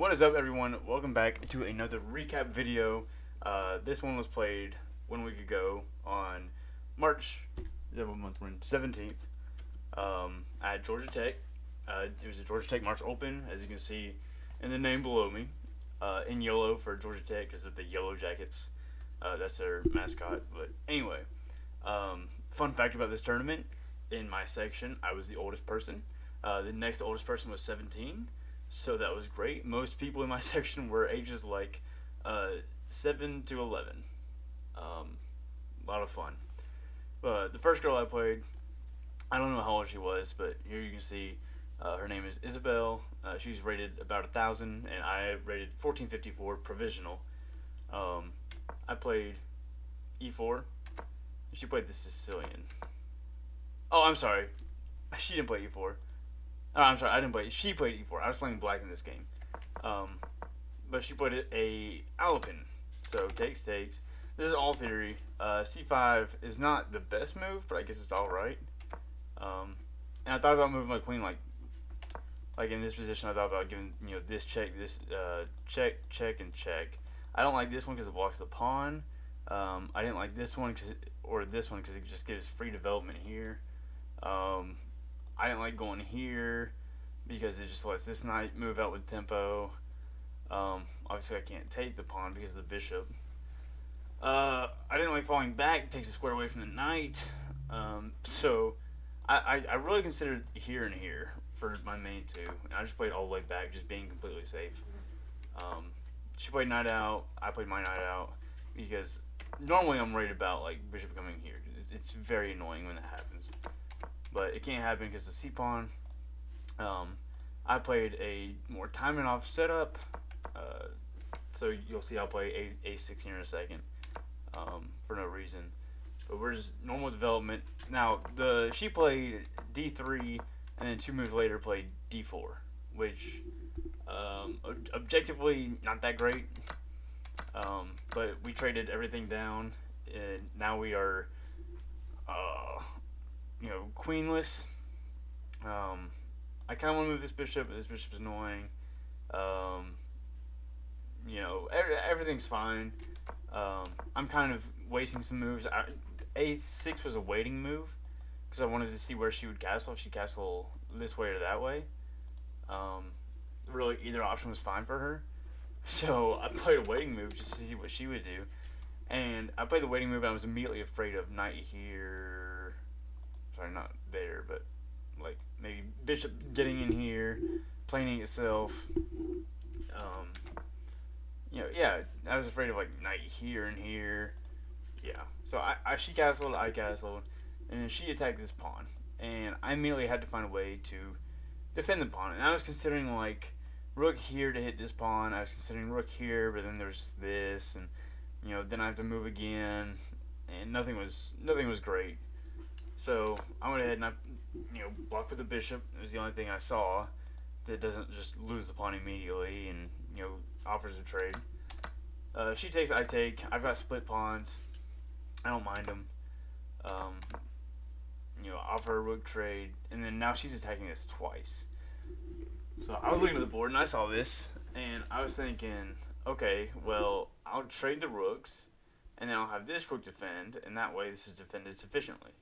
What is up, everyone? Welcome back to another recap video. This one was played 1 week ago on March, what month we're in? 17th, at Georgia Tech. It was a Georgia Tech March Open, as you can see in the name below me, in yellow for Georgia Tech because of the Yellow Jackets. That's their mascot. But anyway, fun fact about this tournament, in my section, I was the oldest person. The next oldest person was 17. So that was great. Most people in my section were ages like 7 to 11. A lot of fun. But the first girl I played, I don't know how old she was, but here you can see her name is Isabel. She's rated about 1,000, and I rated 1454 provisional. I played E4. She played the Sicilian. Oh, I'm sorry. She didn't play E4. Oh, I'm sorry, I didn't play. She played E4. I was playing black in this game. But she played a Alpin. So takes. This is all theory. C5 is not the best move, but I guess it's alright. And I thought about moving my queen like in this position. I thought about giving this check, this check, and check. I don't like this one because it blocks the pawn. I didn't like this one or this one because it just gives free development here. I didn't like going here because it just lets this knight move out with tempo. Obviously, I can't take the pawn because of the bishop. I didn't like falling back. It takes a square away from the knight. So I really considered here and here for my main two. And I just played all the way back, just being completely safe. She played knight out. I played my knight out because normally I'm worried about like bishop coming here. It's very annoying when that happens. But it can't happen because the c-pawn. I played a more timing off setup, so you'll see I'll play a6 here in a second, for no reason. But we're just normal development. Now she played d3, and then 2 moves later played d4, which objectively not that great. But we traded everything down, and now we are queenless. I kind of want to move this bishop, but this bishop's annoying. Everything's fine. I'm kind of wasting some moves. A6 was a waiting move because I wanted to see where she would castle. If she'd castle this way or that way. Really, either option was fine for her. So I played a waiting move just to see what she would do. And I played the waiting move, and I was immediately afraid of knight here. Sorry, not there, but like maybe bishop getting in here, planing itself. I was afraid of like knight here and here. Yeah, so she castled, I castled, and then she attacked this pawn, and I immediately had to find a way to defend the pawn. And I was considering like rook here to hit this pawn. I was considering rook here, but then there's this, and then I have to move again, and nothing was great. So I went ahead and I blocked with the bishop. It was the only thing I saw that doesn't just lose the pawn immediately and offers a trade. She takes, I take. I've got split pawns. I don't mind them. Offer a rook trade, and then now she's attacking us twice. So I was looking at the board and I saw this, and I was thinking, okay, well, I'll trade the rooks, and then I'll have this rook defend, and that way this is defended sufficiently.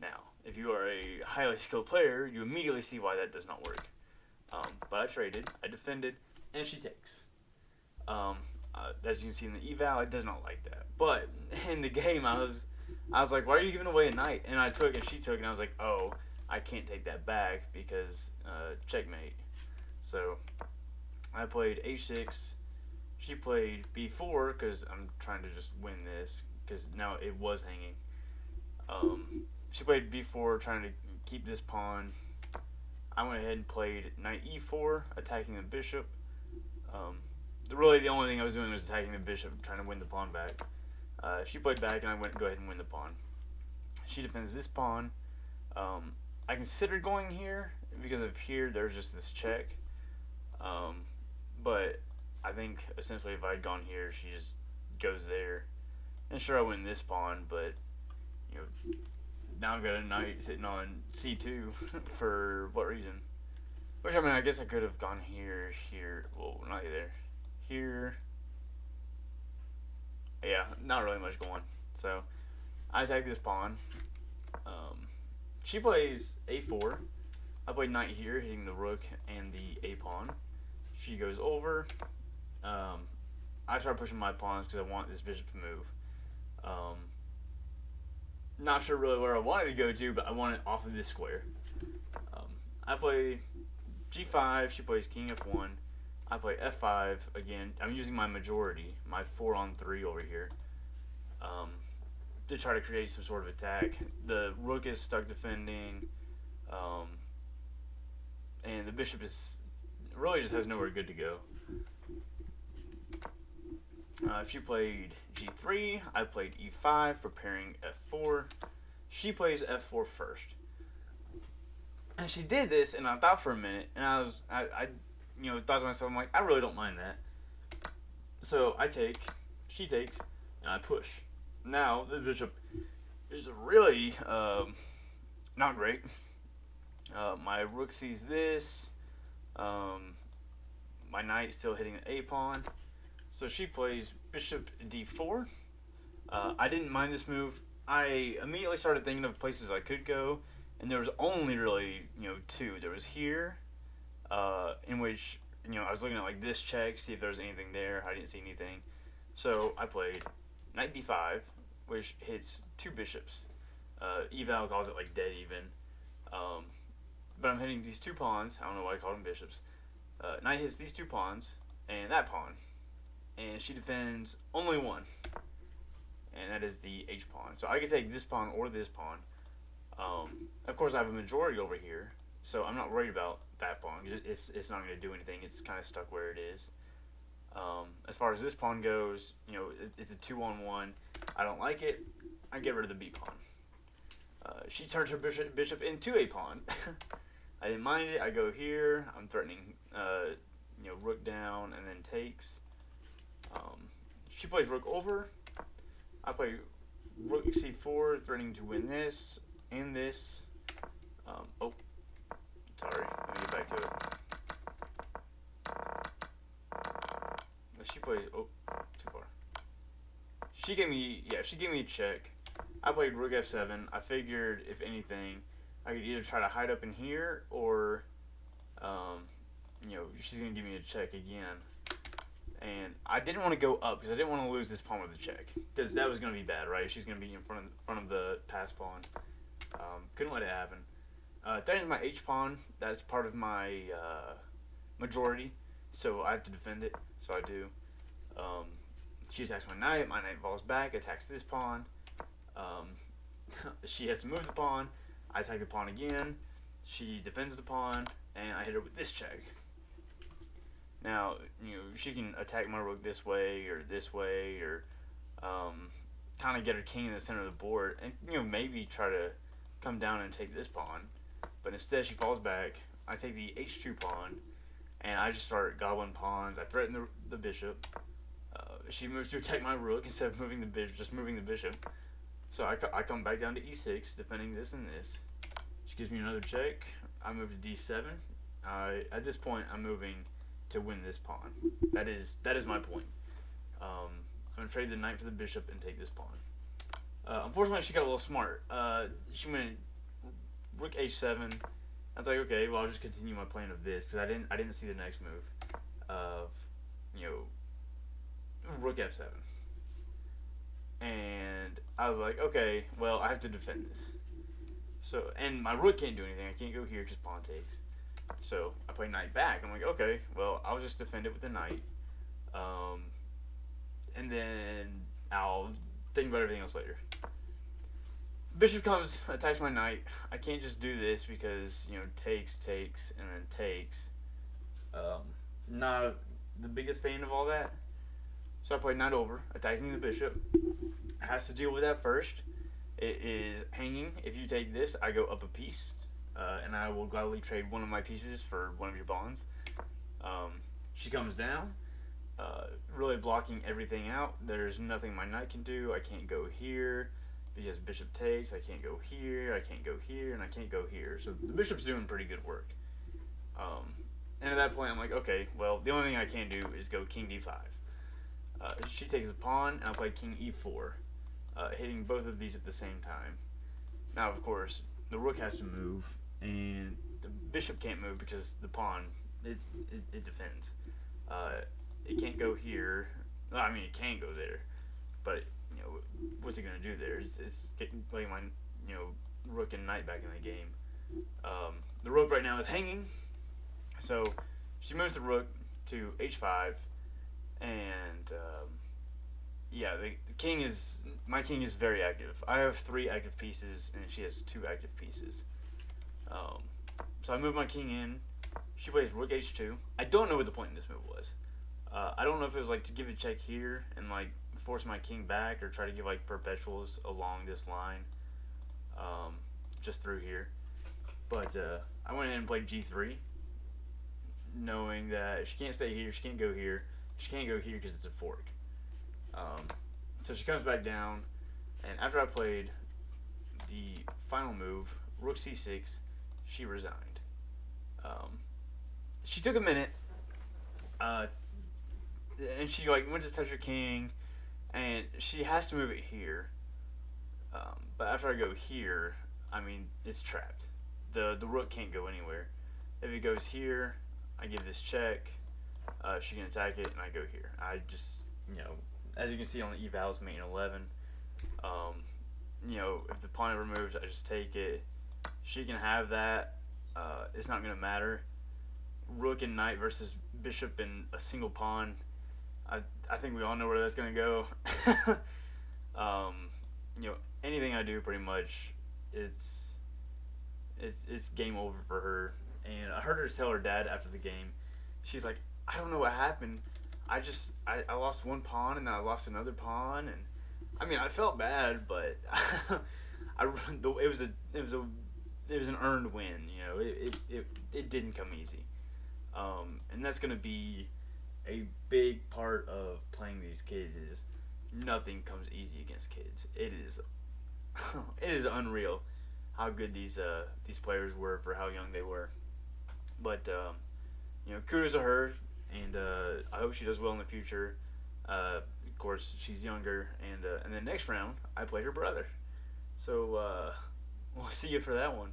Now, if you are a highly skilled player, you immediately see why that does not work. But I traded, I defended, and she takes. As you can see in the eval, it does not like that. But in the game, I was like, why are you giving away a knight? And I took, and she took, and I was like, oh, I can't take that back because checkmate. So I played h6. She played b4 because I'm trying to just win this because now it was hanging. She played b4, trying to keep this pawn. I went ahead and played knight e4, attacking the bishop. Really, the only thing I was doing was attacking the bishop, trying to win the pawn back. She played back, and I went go ahead and win the pawn. She defends this pawn. I considered going here because of here. There's just this check. But I think essentially if I had gone here, she just goes there. And sure, I win this pawn, but now I've got a knight sitting on c2 for what reason? Which, I mean, I guess I could have gone here, here. Well, not there. Here. Yeah, not really much going. So, I take this pawn. Um, she plays a4. I play knight here, hitting the rook and the a pawn. She goes over. Um, I start pushing my pawns because I want this bishop to move. Not sure really where I wanted to go to, but I want it off of this square. I play g5. She plays king f1. I play f5 again. I'm using my majority, my 4-on-3 over here, to try to create some sort of attack. The rook is stuck defending, and the bishop is really just has nowhere good to go. She played g3. I played e5, preparing f4. She plays f4 first. And she did this, and I thought for a minute, and I thought to myself, I'm like, I really don't mind that. So I take, she takes, and I push. Now the bishop is really not great. My rook sees this. My knight still hitting the a pawn. So she plays bishop d4. I didn't mind this move. I immediately started thinking of places I could go, and there was only really, two. There was here, in which, I was looking at like this check, see if there was anything there. I didn't see anything. So I played knight d5, which hits two bishops. Eval calls it like dead even. But I'm hitting these two pawns. I don't know why I called them bishops. Knight hits these two pawns and that pawn. And she defends only one. And that is the h pawn. So I can take this pawn or this pawn. Of course, I have a majority over here, so I'm not worried about that pawn. It's not going to do anything. It's kind of stuck where it is. As far as this pawn goes, it's a 2-on-1. I don't like it. I get rid of the b pawn. She turns her bishop into a pawn. I didn't mind it. I go here. I'm threatening, rook down and then takes. She plays rook over. I play rook c4, threatening to win this and this. Sorry. Let me get back to it. She plays. Too far. She gave me a check. I played rook f7. I figured, if anything, I could either try to hide up in here or, she's going to give me a check again. And I didn't want to go up because I didn't want to lose this pawn with a check, because that was going to be bad, right? She's going to be in front of the pass pawn. Couldn't let it happen. That is my h pawn. That's part of my majority, so I have to defend it. So I do. She attacks my knight. My knight falls back, attacks this pawn. She has to move the pawn. I attack the pawn again. She defends the pawn, and I hit her with this check. Now, she can attack my rook this way, or kind of get her king in the center of the board, and, maybe try to come down and take this pawn. But instead, she falls back. I take the h2 pawn, and I just start gobbling pawns. I threaten the bishop. She moves to attack my rook instead of moving the bishop, just moving the bishop. So I come back down to e6, defending this and this. She gives me another check. I move to d7. At this point, I'm moving to win this pawn. That is my point. I'm gonna trade the knight for the bishop and take this pawn. Unfortunately, she got a little smart. She went rook h7. I was like, okay, well, I'll just continue my plan of this, because I didn't see the next move of rook f7. And I was like, okay, well, I have to defend this. So, and my rook can't do anything. I can't go here because pawn takes. So I play knight back. I'm like, okay, well, I'll just defend it with the knight. And then I'll think about everything else later. Bishop comes, attacks my knight. I can't just do this because, takes, and then takes. Not the biggest fan of all that. So I play knight over, attacking the bishop. Has to deal with that first. It is hanging. If you take this, I go up a piece. And I will gladly trade one of my pieces for one of your pawns. She comes down, really blocking everything out. There's nothing my knight can do. I can't go here because bishop takes. I can't go here. I can't go here, and I can't go here. So the bishop's doing pretty good work. Um, and at that point, I'm like, okay, well, the only thing I can do is go king d5. She takes a pawn, and I'll play king e4, hitting both of these at the same time. Now, of course, the rook has to move, and the bishop can't move because the pawn it defends. It can't go here. Well, I mean, it can go there, but what's it gonna do there? It's putting my rook and knight back in the game. The rook right now is hanging, so she moves the rook to h5, and yeah, the king is my king is very active. I have 3 active pieces, and she has 2 active pieces. So I move my king in. She plays rook h2. I don't know what the point in this move was. I don't know if it was like to give a check here and like force my king back, or try to give like perpetuals along this line, just through here. But I went ahead and played g3, knowing that she can't stay here, she can't go here, she can't go here because it's a fork. So she comes back down, and after I played the final move, rook c6, she resigned. She took a minute, and she like went to touch her king, and she has to move it here. But after I go here, I mean, it's trapped. The rook can't go anywhere. If it goes here, I give this check. She can attack it, and I go here. I just, as you can see on the evals, main 11. If the pawn ever moves, I just take it. She can have that. It's not gonna matter. Rook and knight versus bishop and a single pawn. I think we all know where that's gonna go. Anything I do, pretty much, it's game over for her. And I heard her tell her dad after the game. She's like, I don't know what happened. I lost one pawn, and then I lost another pawn, and I mean, I felt bad, but it was an earned win. It didn't come easy, and that's gonna be a big part of playing these kids. Is nothing comes easy against kids. It is unreal how good these players were for how young they were. But kudos to her, and I hope she does well in the future. Of course, she's younger, and then next round I played her brother. So we'll see you for that one.